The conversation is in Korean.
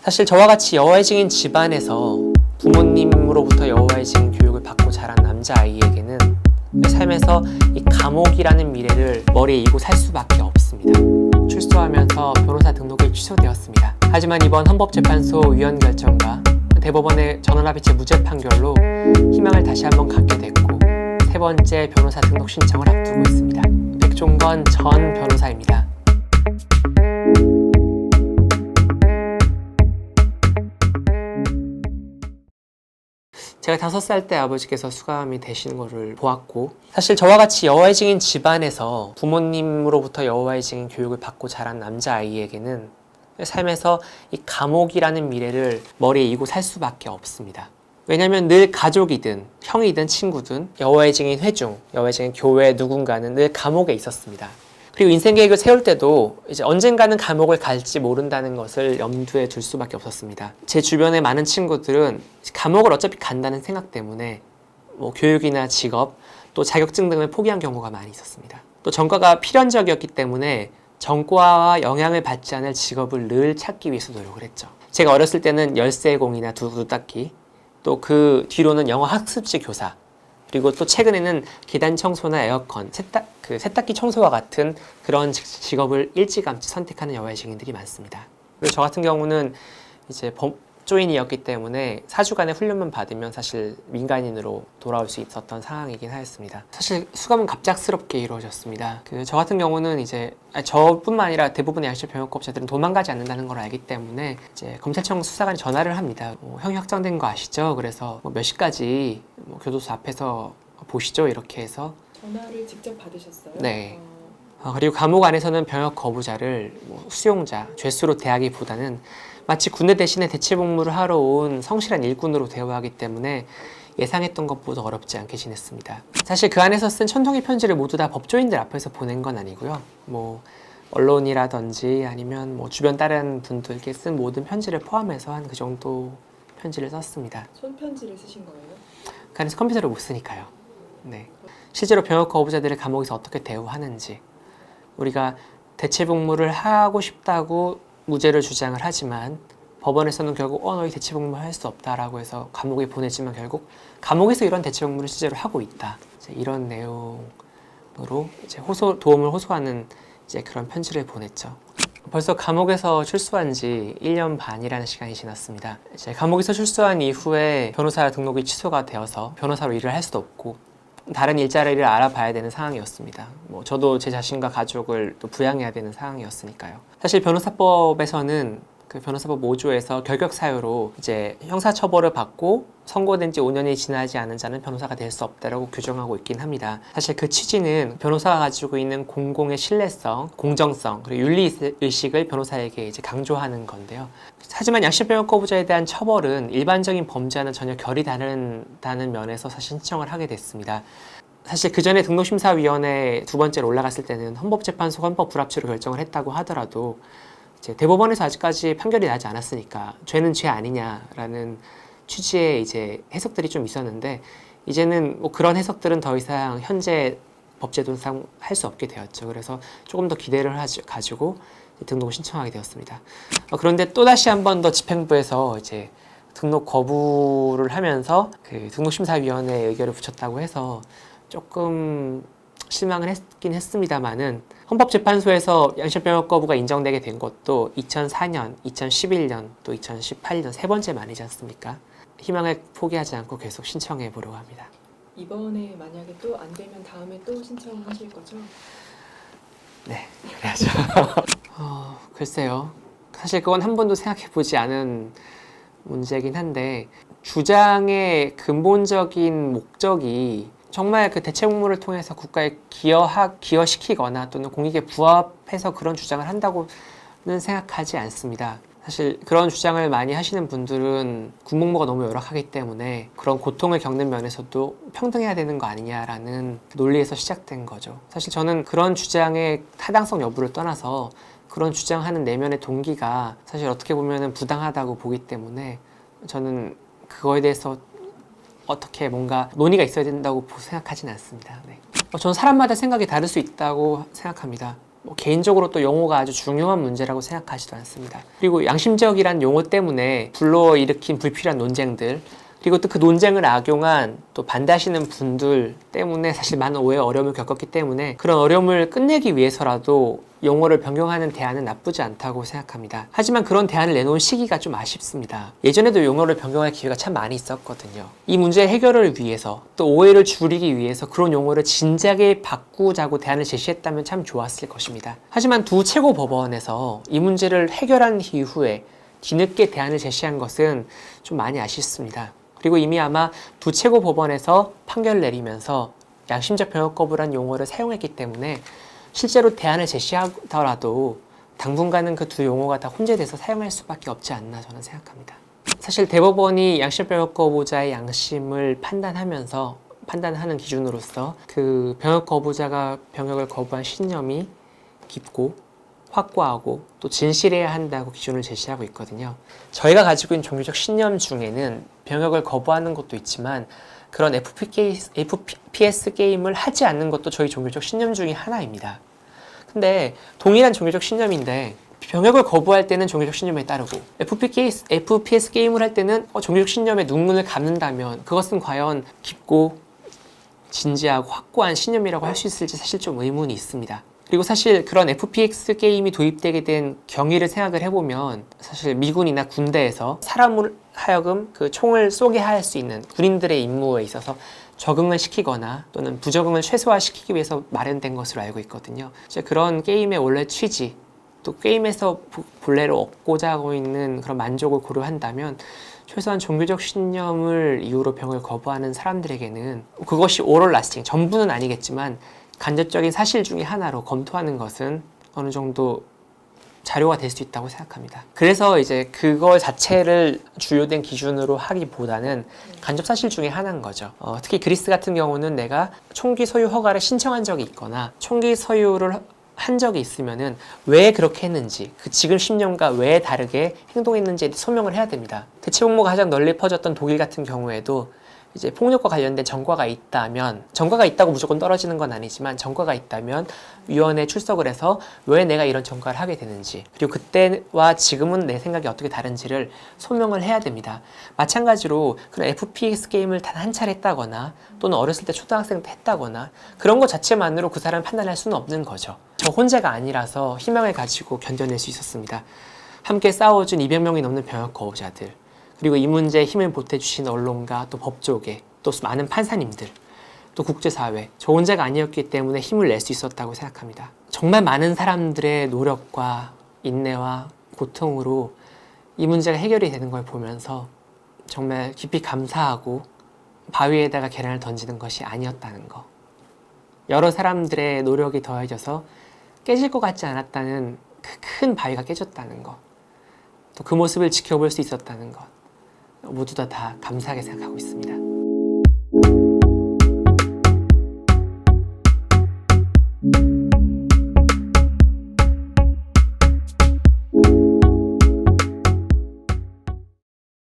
사실 저와 같이 여호와의 증인 집안에서 부모님으로부터 여호와의 증인 교육을 받고 자란 남자아이에게는 삶에서 이 감옥이라는 미래를 머리에 이고 살 수밖에 없습니다. 출소하면서 변호사 등록이 취소되었습니다. 하지만 이번 헌법재판소 위원 결정과 대법원의 전원합의체 무죄 판결로 희망을 다시 한번 갖게 됐고 세 번째 변호사 등록 신청을 앞두고 있습니다. 백종건 전 변호사입니다. 제가 5살 때 아버지께서 수감이 되신 거를 보았고, 사실 저와 같이 여호와의 증인 집안에서 부모님으로부터 여호와의 증인 교육을 받고 자란 남자아이에게는 삶에서 이 감옥이라는 미래를 머리에 이고 살 수밖에 없습니다. 왜냐하면 늘 가족이든 형이든 친구든 여호와의 증인 회중, 여호와의 증인 교회 누군가는 늘 감옥에 있었습니다. 그리고 인생 계획을 세울 때도 이제 언젠가는 감옥을 갈지 모른다는 것을 염두에 둘 수밖에 없었습니다. 제 주변의 많은 친구들은 감옥을 어차피 간다는 생각 때문에 교육이나 직업, 또 자격증 등을 포기한 경우가 많이 있었습니다. 또 전과가 필연적이었기 때문에 전과와 영향을 받지 않을 직업을 늘 찾기 위해서 노력을 했죠. 제가 어렸을 때는 열쇠공이나 두두 닦기, 또 그 뒤로는 영어 학습지 교사, 그리고 또 최근에는 계단 청소나 에어컨, 세탁기 청소와 같은 그런 직업을 일찌감치 선택하는 여호와의 증인들이 많습니다. 그리고 저 같은 경우는 이제 법조인이었기 때문에 4주간의 훈련만 받으면 사실 민간인으로 돌아올 수 있었던 상황이긴 하였습니다. 사실 수감은 갑작스럽게 이루어졌습니다. 저 같은 경우는 이제 저뿐만 아니라 대부분의 양심병역업자들은 도망가지 않는다는 걸 알기 때문에 이제 검찰청 수사관이 전화를 합니다. 형이 확정된 거 아시죠? 그래서 몇 시까지 교도소 앞에서 보시죠? 이렇게 해서 전화를 직접 받으셨어요? 네. 그리고 감옥 안에서는 병역 거부자를 수용자, 죄수로 대하기보다는 마치 군대 대신에 대체복무를 하러 온 성실한 일꾼으로 대우하기 때문에 예상했던 것보다 어렵지 않게 지냈습니다. 사실 그 안에서 쓴 천통의 편지를 모두 다 법조인들 앞에서 보낸 건 아니고요. 언론이라든지 아니면 주변 다른 분들께 쓴 모든 편지를 포함해서 한 그 정도 편지를 썼습니다. 손편지를 쓰신 거예요? 그 안에서 컴퓨터를 못 쓰니까요. 네. 실제로 병역 거부자들을 감옥에서 어떻게 대우하는지, 우리가 대체복무를 하고 싶다고 무죄를 주장을 하지만 법원에서는 결국 너희 대체복무를 할 수 없다라고 해서 감옥에 보내지만 결국 감옥에서 이런 대체복무를 실제로 하고 있다. 이런 내용으로 이제 도움을 호소하는 이제 그런 편지를 보냈죠. 벌써 감옥에서 출소한 지 1년 반이라는 시간이 지났습니다. 이제 감옥에서 출소한 이후에 변호사 등록이 취소가 되어서 변호사로 일을 할 수도 없고 다른 일자리를 알아봐야 되는 상황이었습니다. 저도 제 자신과 가족을 또 부양해야 되는 상황이었으니까요. 사실 변호사법에서는 그 변호사법 5조에서 결격 사유로 이제 형사처벌을 받고 선고된 지 5년이 지나지 않은 자는 변호사가 될 수 없다라고 규정하고 있긴 합니다. 사실 그 취지는 변호사가 가지고 있는 공공의 신뢰성, 공정성, 그리고 윤리의식을 변호사에게 이제 강조하는 건데요. 하지만 양심병역 거부자에 대한 처벌은 일반적인 범죄와는 전혀 결이 다르다는 면에서 사실 신청을 하게 됐습니다. 사실 그 전에 등록심사위원회 두 번째로 올라갔을 때는 헌법재판소 헌법 불합치로 결정을 했다고 하더라도 이제 대법원에서 아직까지 판결이 나지 않았으니까 죄는 죄 아니냐라는 취지의 이제 해석들이 좀 있었는데 이제는 그런 해석들은 더 이상 현재 법제도상 할 수 없게 되었죠. 그래서 조금 더 기대를 가지고 등록을 신청하게 되었습니다. 그런데 또 다시 한 번 더 집행부에서 이제 등록 거부를 하면서 그 등록심사위원회에 의결을 붙였다고 해서 조금 실망을 했긴 했습니다만은 헌법재판소에서 양심병역 거부가 인정되게 된 것도 2004년, 2011년, 또 2018년 세 번째 만이지 않습니까? 희망을 포기하지 않고 계속 신청해 보려고 합니다. 이번에 만약에 또 안 되면 다음에 또 신청하실 거죠? 네, 그래야죠. 글쎄요. 사실 그건 한 번도 생각해 보지 않은 문제긴 한데 주장의 근본적인 목적이 정말 그 대체복무를 통해서 국가에 기여시키거나 또는 공익에 부합해서 그런 주장을 한다고는 생각하지 않습니다. 사실 그런 주장을 많이 하시는 분들은 군복무가 너무 열악하기 때문에 그런 고통을 겪는 면에서도 평등해야 되는 거 아니냐라는 논리에서 시작된 거죠. 사실 저는 그런 주장의 타당성 여부를 떠나서 그런 주장하는 내면의 동기가 사실 어떻게 보면 부당하다고 보기 때문에 저는 그거에 대해서 어떻게 뭔가 논의가 있어야 된다고 생각하지는 않습니다. 네. 저는 사람마다 생각이 다를 수 있다고 생각합니다. 개인적으로 또 용어가 아주 중요한 문제라고 생각하지도 않습니다. 그리고 양심적이란 용어 때문에 불러일으킨 불필요한 논쟁들, 그리고 또 그 논쟁을 악용한 또 반대하시는 분들 때문에 사실 많은 오해 어려움을 겪었기 때문에 그런 어려움을 끝내기 위해서라도 용어를 변경하는 대안은 나쁘지 않다고 생각합니다. 하지만 그런 대안을 내놓은 시기가 좀 아쉽습니다. 예전에도 용어를 변경할 기회가 참 많이 있었거든요. 이 문제 해결을 위해서 또 오해를 줄이기 위해서 그런 용어를 진작에 바꾸자고 대안을 제시했다면 참 좋았을 것입니다. 하지만 두 최고 법원에서 이 문제를 해결한 이후에 뒤늦게 대안을 제시한 것은 좀 많이 아쉽습니다. 그리고 이미 아마 두 최고 법원에서 판결을 내리면서 양심적 병역 거부란 용어를 사용했기 때문에 실제로 대안을 제시하더라도 당분간은 그 두 용어가 다 혼재돼서 사용할 수밖에 없지 않나 저는 생각합니다. 사실 대법원이 양심적 병역 거부자의 양심을 판단하는 기준으로서 그 병역 거부자가 병역을 거부한 신념이 깊고 확고하고 또 진실해야 한다고 기준을 제시하고 있거든요. 저희가 가지고 있는 종교적 신념 중에는 병역을 거부하는 것도 있지만 그런 FPS 게임을 하지 않는 것도 저희 종교적 신념 중에 하나입니다. 근데 동일한 종교적 신념인데 병역을 거부할 때는 종교적 신념에 따르고 FPS 게임을 할 때는 종교적 신념에 눈문을 감는다면 그것은 과연 깊고 진지하고 확고한 신념이라고 할 수 있을지 사실 좀 의문이 있습니다. 그리고 사실 그런 FPS 게임이 도입되게 된 경위를 생각을 해보면 사실 미군이나 군대에서 사람을 하여금 그 총을 쏘게 할 수 있는 군인들의 임무에 있어서 적응을 시키거나 또는 부적응을 최소화시키기 위해서 마련된 것으로 알고 있거든요. 이제 그런 게임의 원래 취지, 또 게임에서 본래로 얻고자 하고 있는 그런 만족을 고려한다면 최소한 종교적 신념을 이유로 병을 거부하는 사람들에게는 그것이 오럴 라스팅, 전부는 아니겠지만 간접적인 사실 중에 하나로 검토하는 것은 어느 정도 자료가 될 수 있다고 생각합니다. 그래서 이제 그거 자체를 주요된 기준으로 하기보다는 간접 사실 중에 하나인 거죠. 특히 그리스 같은 경우는 내가 총기 소유 허가를 신청한 적이 있거나 총기 소유를 한 적이 있으면은 왜 그렇게 했는지, 그 지금 10년과 왜 다르게 행동했는지에 소명을 해야 됩니다. 대체복무가 가장 널리 퍼졌던 독일 같은 경우에도 이제 폭력과 관련된 전과가 있다면, 전과가 있다고 무조건 떨어지는 건 아니지만 전과가 있다면 위원회에 출석을 해서 왜 내가 이런 전과를 하게 되는지, 그리고 그때와 지금은 내 생각이 어떻게 다른지를 소명을 해야 됩니다. 마찬가지로 그런 FPS 게임을 단 한 차례 했다거나 또는 어렸을 때 초등학생 때 했다거나 그런 것 자체만으로 그 사람을 판단할 수는 없는 거죠. 저 혼자가 아니라서 희망을 가지고 견뎌낼 수 있었습니다. 함께 싸워준 200명이 넘는 병역 거부자들, 그리고 이 문제에 힘을 보태주신 언론가, 또 법조계, 또 많은 판사님들, 또 국제사회, 저 혼자가 아니었기 때문에 힘을 낼 수 있었다고 생각합니다. 정말 많은 사람들의 노력과 인내와 고통으로 이 문제가 해결이 되는 걸 보면서 정말 깊이 감사하고 바위에다가 계란을 던지는 것이 아니었다는 거, 여러 사람들의 노력이 더해져서 깨질 것 같지 않았다는 그 큰 바위가 깨졌다는 것, 또 그 모습을 지켜볼 수 있었다는 것, 모두 다 감사하게 생각하고 있습니다.